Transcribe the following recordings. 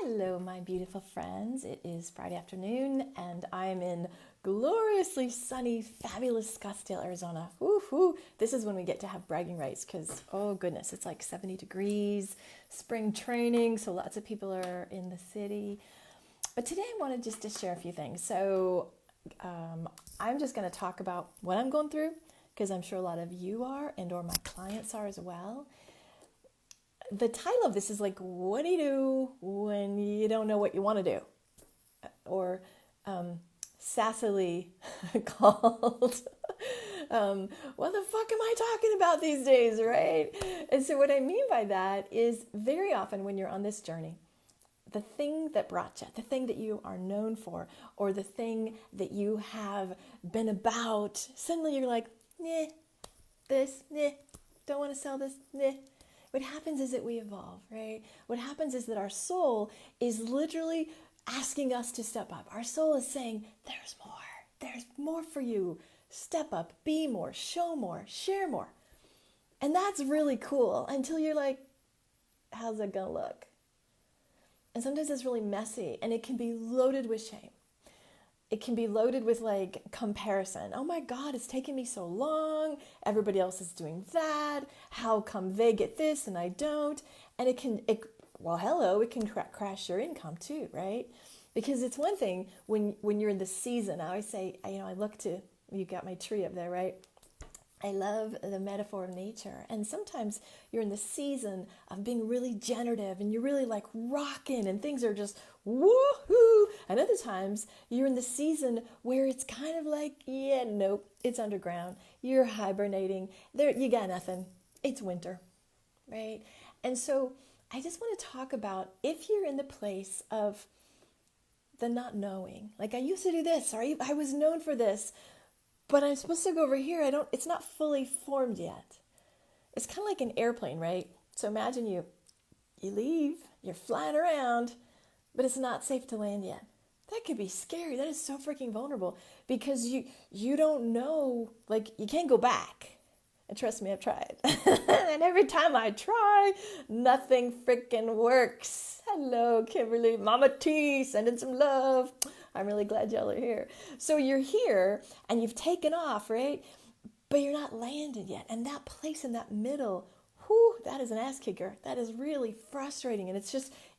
Hello, my beautiful friends. It is Friday afternoon, and I am in gloriously sunny, fabulous Scottsdale, Arizona. Woohoo! This is when we get to have bragging rights because, oh goodness, it's like 70 degrees, spring training, so lots of people are in the city. But today I wanted just to share a few things. So I'm just going to talk about what I'm going through because I'm sure a lot of you are and or my clients are as well. The title of this is like, what do you do when you don't know what you want to do? Or sassily called, what the fuck am I talking about these days, right? And so what I mean by that is very often when you're on this journey, the thing that brought you, the thing that you are known for, or the thing that you have been about, suddenly you're like, nah, this, nah, don't want to sell this, nah. What happens is that we evolve, right? What happens is that our soul is literally asking us to step up. Our soul is saying, there's more for you. Step up, be more, show more, share more. And that's really cool until you're like, how's that gonna look? And sometimes it's really messy and it can be loaded with shame. It can be loaded with like comparison. Oh my God, it's taken me so long. Everybody else is doing that. How come they get this and I don't? And it can crash your income too, right? Because it's one thing when you're in the season. I always say, I look to, you got my tree up there, right? I love the metaphor of nature. And sometimes you're in the season of being really generative and you're really like rocking and things are just woohoo. And other times you're in the season where it's kind of like, yeah, nope, it's underground. You're hibernating. There, you got nothing. It's winter, right? And so I just want to talk about if you're in the place of the not knowing, like I used to do this, or I was known for this, but I'm supposed to go over here. It's not fully formed yet. It's kind of like an airplane, right? So imagine you leave, you're flying around, but it's not safe to land yet. That could be scary. That is so freaking vulnerable because you don't know, like you can't go back. And trust me, I've tried. And every time I try, nothing freaking works. Hello, Kimberly, Mama T, sending some love. I'm really glad y'all are here. So you're here and you've taken off, right? But you're not landed yet. And that place in that middle, whew, that is an ass kicker. That is really frustrating. And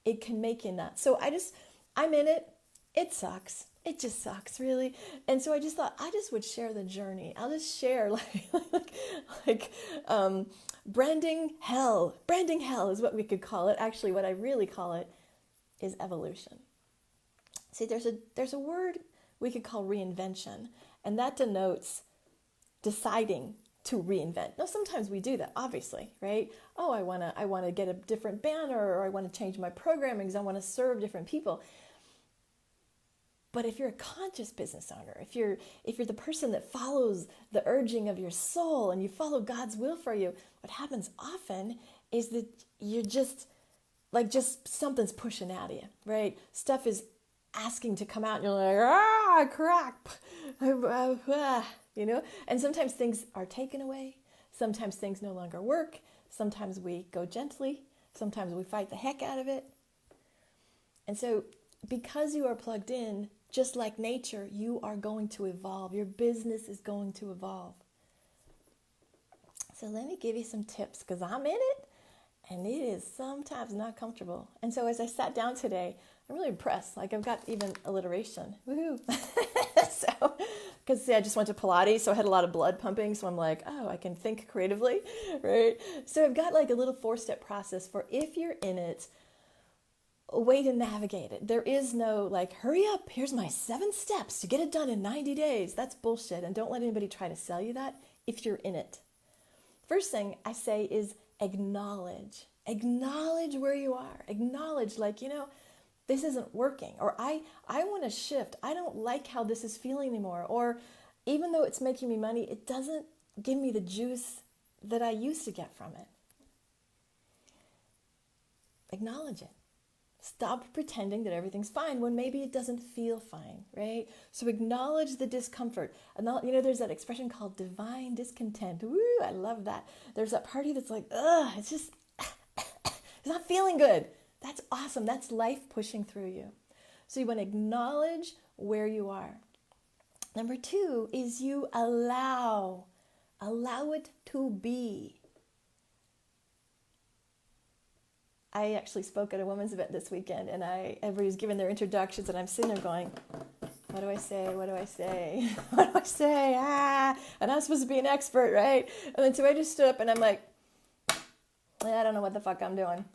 it can make you nuts. So I'm in it. It sucks. It just sucks, really. And so I just thought I just would share the journey. I'll just share branding hell. Branding hell is what we could call it. Actually, what I really call it is evolution. See, there's a word we could call reinvention, and that denotes deciding to reinvent. Now, sometimes we do that, obviously, right? Oh, I want to get a different banner, or I want to change my programming because I want to serve different people. But if you're a conscious business owner, if you're the person that follows the urging of your soul and you follow God's will for you, what happens often is that you're just something's pushing at you, right? Stuff is asking to come out and you're like, crap, and sometimes things are taken away. Sometimes things no longer work. Sometimes we go gently. Sometimes we fight the heck out of it. And so because you are plugged in, just like nature, you are going to evolve. Your business is going to evolve. So let me give you some tips because I'm in it and it is sometimes not comfortable. And so as I sat down today, I'm really impressed. Like I've got even alliteration. Woohoo. Because I just went to Pilates, so I had a lot of blood pumping. So I'm like, oh, I can think creatively, right? So I've got like a little 4-step process for if you're in it, a way to navigate it. There is no like, hurry up, here's my 7 steps to get it done in 90 days. That's bullshit. And don't let anybody try to sell you that if you're in it. First thing I say is acknowledge. Acknowledge where you are. Acknowledge like, this isn't working. Or I want to shift. I don't like how this is feeling anymore. Or even though it's making me money, it doesn't give me the juice that I used to get from it. Acknowledge it. Stop pretending that everything's fine when maybe it doesn't feel fine, right? So acknowledge the discomfort. There's that expression called divine discontent. Woo, I love that. There's that party that's like, it's just, it's not feeling good. That's awesome. That's life pushing through you. So you want to acknowledge where you are. Number 2 is you allow it to be. I actually spoke at a women's event this weekend, and everybody was giving their introductions, and I'm sitting there going, what do I say? What do I say? What do I say? And I'm supposed to be an expert, right? And then so I just stood up, and I'm like, I don't know what the fuck I'm doing.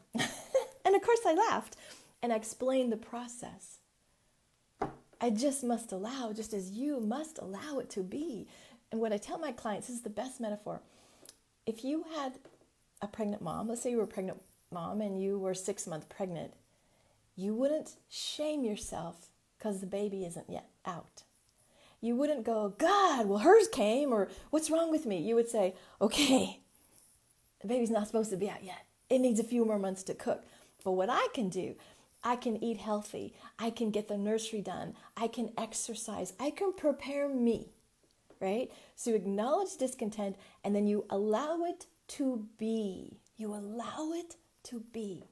And of course I laughed, and I explained the process. I just must allow, just as you must allow it to be. And what I tell my clients, this is the best metaphor. If you had a pregnant mom, let's say you were a pregnant mom and you were 6 months pregnant, you wouldn't shame yourself because the baby isn't yet out. You wouldn't go, God, well, hers came, or what's wrong with me? You would say, okay, the baby's not supposed to be out yet. It needs a few more months to cook. But what I can do, I can eat healthy. I can get the nursery done. I can exercise. I can prepare me, right? So you acknowledge discontent, and then you allow it to be. You allow it to be.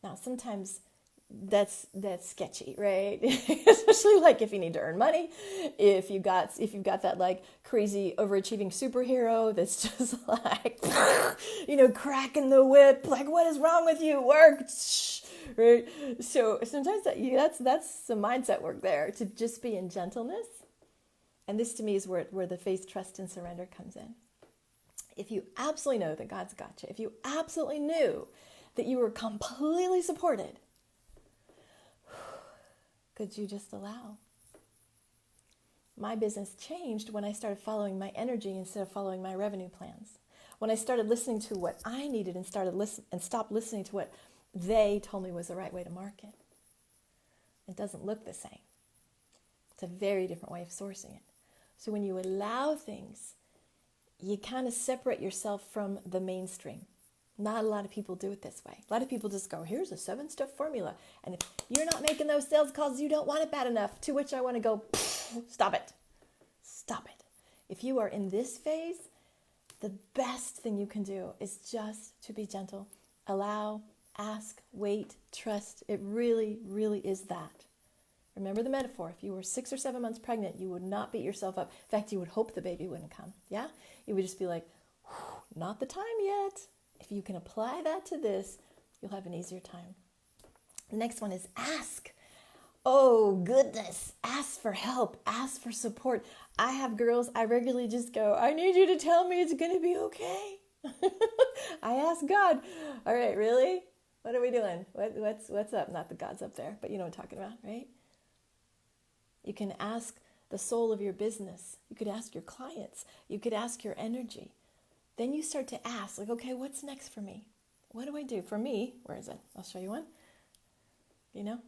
Now, sometimes that's sketchy, right? Especially like if you need to earn money, if you've got that like crazy overachieving superhero that's just like, cracking the whip, like, what is wrong with you? Work, right? So sometimes that's some mindset work there, to just be in gentleness. And this to me is where the faith, trust, and surrender comes in. If you absolutely know that God's got you, if you absolutely knew that you were completely supported, could you just allow? My business changed when I started following my energy instead of following my revenue plans. When I started listening to what I needed and stopped listening to what they told me was the right way to market. It doesn't look the same. It's a very different way of sourcing it. So when you allow things, you kind of separate yourself from the mainstream. Not a lot of people do it this way. A lot of people just go, here's a 7-step formula. And if you're not making those sales calls, you don't want it bad enough. To which I want to go, stop it. Stop it. If you are in this phase, the best thing you can do is just to be gentle. Allow, ask, wait, trust. It really, really is that. Remember the metaphor. If you were 6 or 7 months pregnant, you would not beat yourself up. In fact, you would hope the baby wouldn't come. Yeah? You would just be like, not the time yet. If you can apply that to this, you'll have an easier time. The next one is ask. Oh, goodness. Ask for help. Ask for support. I have girls, I regularly just go, I need you to tell me it's going to be okay. I ask God, all right, really? What are we doing? What's up? Not that God's up there, but you know what I'm talking about, right? You can ask the soul of your business. You could ask your clients. You could ask your energy. Then you start to ask, like, okay, what's next for me? What do I do? For me, where is it? I'll show you one.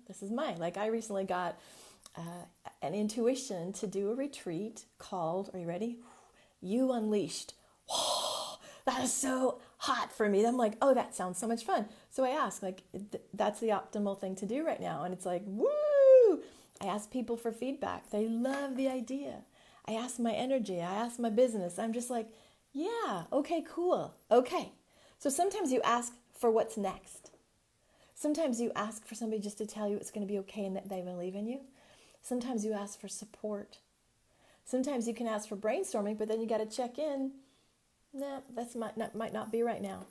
This is mine. Like, I recently got an intuition to do a retreat called, are you ready? You Unleashed. Whoa, that is so hot for me. I'm like, oh, that sounds so much fun. So I ask, like, that's the optimal thing to do right now. And it's like, woo! I ask people for feedback. They love the idea. I ask my energy. I ask my business. I'm just like, yeah, okay, cool. Okay. So sometimes you ask for what's next. Sometimes you ask for somebody just to tell you it's going to be okay and that they believe in you. Sometimes you ask for support. Sometimes you can ask for brainstorming, but then you got to check in. Nah, that might not be right now.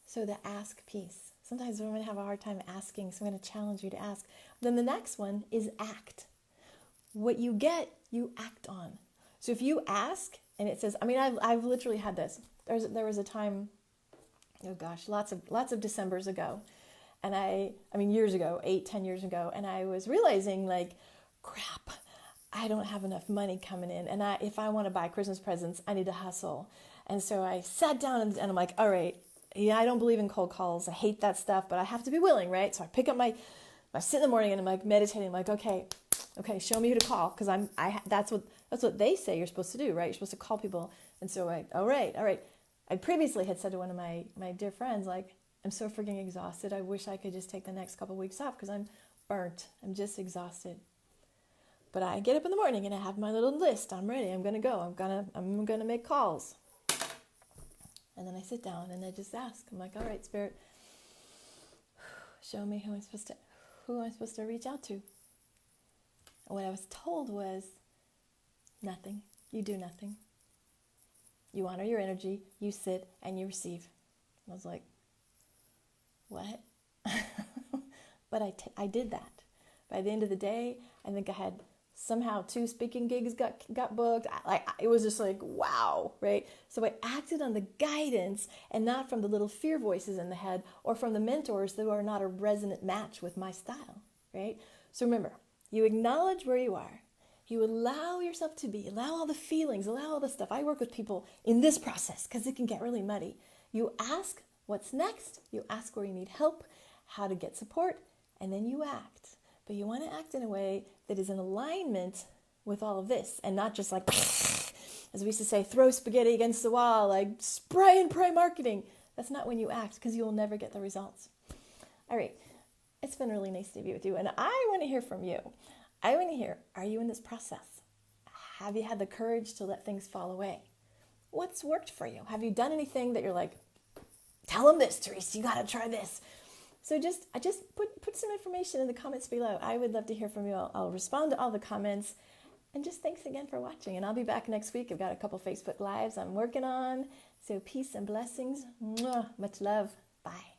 So the ask piece. Sometimes women have a hard time asking, so I'm going to challenge you to ask. Then the next one is act. What you get, you act on. So if you ask and it says, I've literally had this. There was a time, oh gosh, lots of Decembers ago, and years ago, 8-10 years ago, and I was realizing, like, crap, I don't have enough money coming in, and if I want to buy Christmas presents, I need to hustle. And so I sat down and I'm like, all right, yeah, I don't believe in cold calls. I hate that stuff, but I have to be willing, right? So I pick up I sit in the morning and I'm like meditating, like, okay, show me who to call, because that's what they say you're supposed to do, right? You're supposed to call people. And so all right. I previously had said to one of my dear friends, like, I'm so freaking exhausted. I wish I could just take the next couple of weeks off because I'm burnt. I'm just exhausted. But I get up in the morning and I have my little list. I'm ready. I'm gonna go. I'm gonna make calls. And then I sit down and I just ask. I'm like, all right, Spirit, show me who I'm supposed to reach out to. And what I was told was nothing. You do nothing. You honor your energy, you sit, and you receive. I was like, what? But I did that. By the end of the day, I think I had somehow 2 speaking gigs got booked. It was just like, wow, right? So I acted on the guidance and not from the little fear voices in the head or from the mentors that are not a resonant match with my style, right? So remember, you acknowledge where you are. You allow yourself to be, allow all the feelings, allow all the stuff. I work with people in this process because it can get really muddy. You ask what's next, you ask where you need help, how to get support, and then you act. But you want to act in a way that is in alignment with all of this and not just like, as we used to say, throw spaghetti against the wall, like spray and pray marketing. That's not when you act because you will never get the results. All right, it's been really nice to be with you, and I want to hear from you. I want to hear, are you in this process? Have you had the courage to let things fall away? What's worked for you? Have you done anything that you're like, tell them this, Therese, you got to try this. So I just put some information in the comments below. I would love to hear from you. I'll respond to all the comments. And just thanks again for watching. And I'll be back next week. I've got a couple Facebook Lives I'm working on. So peace and blessings. Mwah. Much love. Bye.